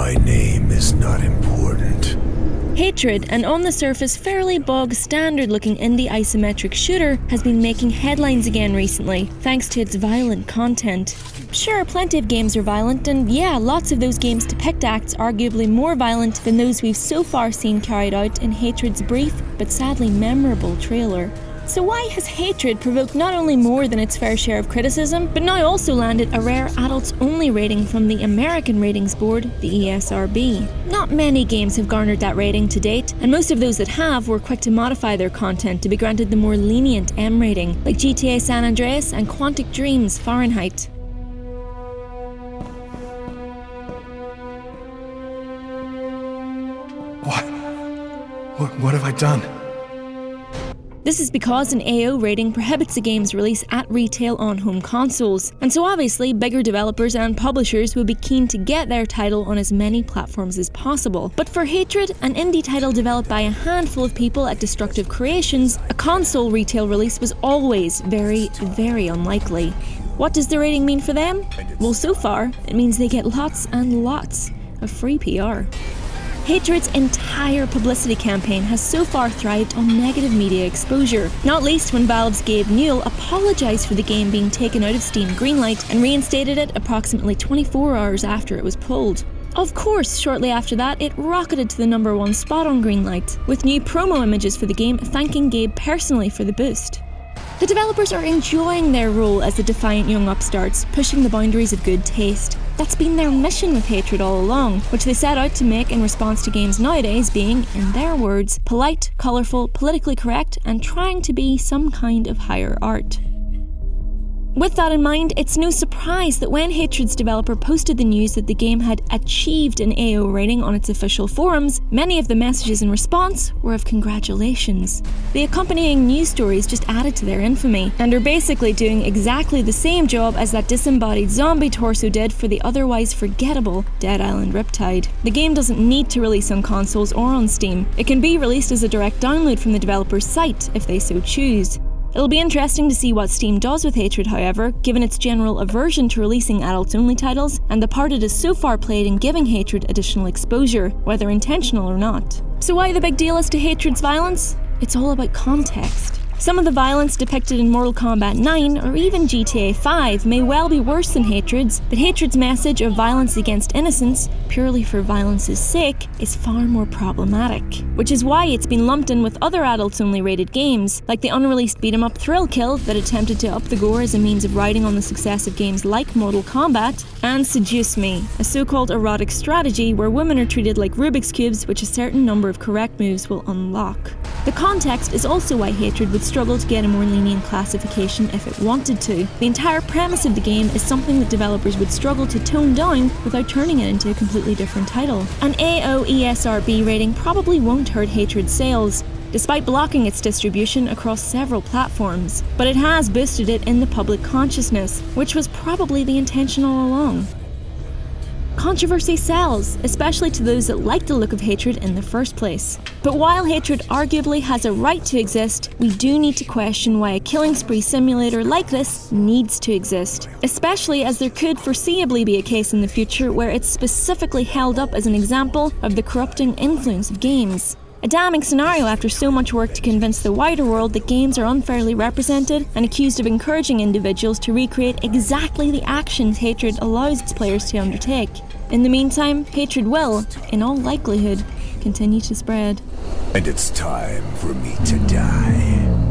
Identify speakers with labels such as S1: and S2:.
S1: My name is not important.
S2: Hatred, an on the surface fairly bog-standard looking indie isometric shooter, has been making headlines again recently, thanks to its violent content. Sure, plenty of games are violent, and yeah, lots of those games depict acts arguably more violent than those we've so far seen carried out in Hatred's brief, but sadly memorable trailer. So why has Hatred provoked not only more than its fair share of criticism, but now also landed a rare adults-only rating from the American ratings board, the ESRB? Not many games have garnered that rating to date, and most of those that have were quick to modify their content to be granted the more lenient M rating, like GTA San Andreas and Quantic Dreams Fahrenheit.
S1: What have I done?
S2: This is because an AO rating prohibits a game's release at retail on home consoles, and so obviously bigger developers and publishers would be keen to get their title on as many platforms as possible. But for Hatred, an indie title developed by a handful of people at Destructive Creations, a console retail release was always very, very unlikely. What does the rating mean for them? Well, so far, it means they get lots and lots of free PR. Hatred's entire publicity campaign has so far thrived on negative media exposure, not least when Valve's Gabe Newell apologised for the game being taken out of Steam Greenlight and reinstated it approximately 24 hours after it was pulled. Of course, shortly after that, it rocketed to the #1 spot on Greenlight, with new promo images for the game thanking Gabe personally for the boost. The developers are enjoying their role as the defiant young upstarts, pushing the boundaries of good taste. That's been their mission with Hatred all along, which they set out to make in response to games nowadays being, in their words, polite, colourful, politically correct, and trying to be some kind of higher art. With that in mind, it's no surprise that when Hatred's developer posted the news that the game had achieved an AO rating on its official forums, many of the messages in response were of congratulations. The accompanying news stories just added to their infamy, and are basically doing exactly the same job as that disembodied zombie torso did for the otherwise forgettable Dead Island Riptide. The game doesn't need to release on consoles or on Steam. It can be released as a direct download from the developer's site, if they so choose. It'll be interesting to see what Steam does with Hatred, however, given its general aversion to releasing adults-only titles, and the part it has so far played in giving Hatred additional exposure, whether intentional or not. So why the big deal as to Hatred's violence? It's all about context. Some of the violence depicted in Mortal Kombat 9 or even GTA 5 may well be worse than Hatred's, but Hatred's message of violence against innocence, purely for violence's sake, is far more problematic. Which is why it's been lumped in with other adults-only rated games, like the unreleased beat-em-up Thrill Kill that attempted to up the gore as a means of riding on the success of games like Mortal Kombat, and Seduce Me, a so-called erotic strategy where women are treated like Rubik's Cubes which a certain number of correct moves will unlock. The context is also why Hatred would struggle to get a more lenient classification if it wanted to. The entire premise of the game is something that developers would struggle to tone down without turning it into a completely different title. An AO ESRB rating probably won't hurt Hatred's sales, despite blocking its distribution across several platforms, but it has boosted it in the public consciousness, which was probably the intention all along. Controversy sells, especially to those that like the look of Hatred in the first place. But while Hatred arguably has a right to exist, we do need to question why a killing spree simulator like this needs to exist, especially as there could foreseeably be a case in the future where it's specifically held up as an example of the corrupting influence of games. A damning scenario after so much work to convince the wider world that games are unfairly represented and accused of encouraging individuals to recreate exactly the actions Hatred allows its players to undertake. In the meantime, Hatred will, in all likelihood, continue to spread.
S1: And it's time for me to die.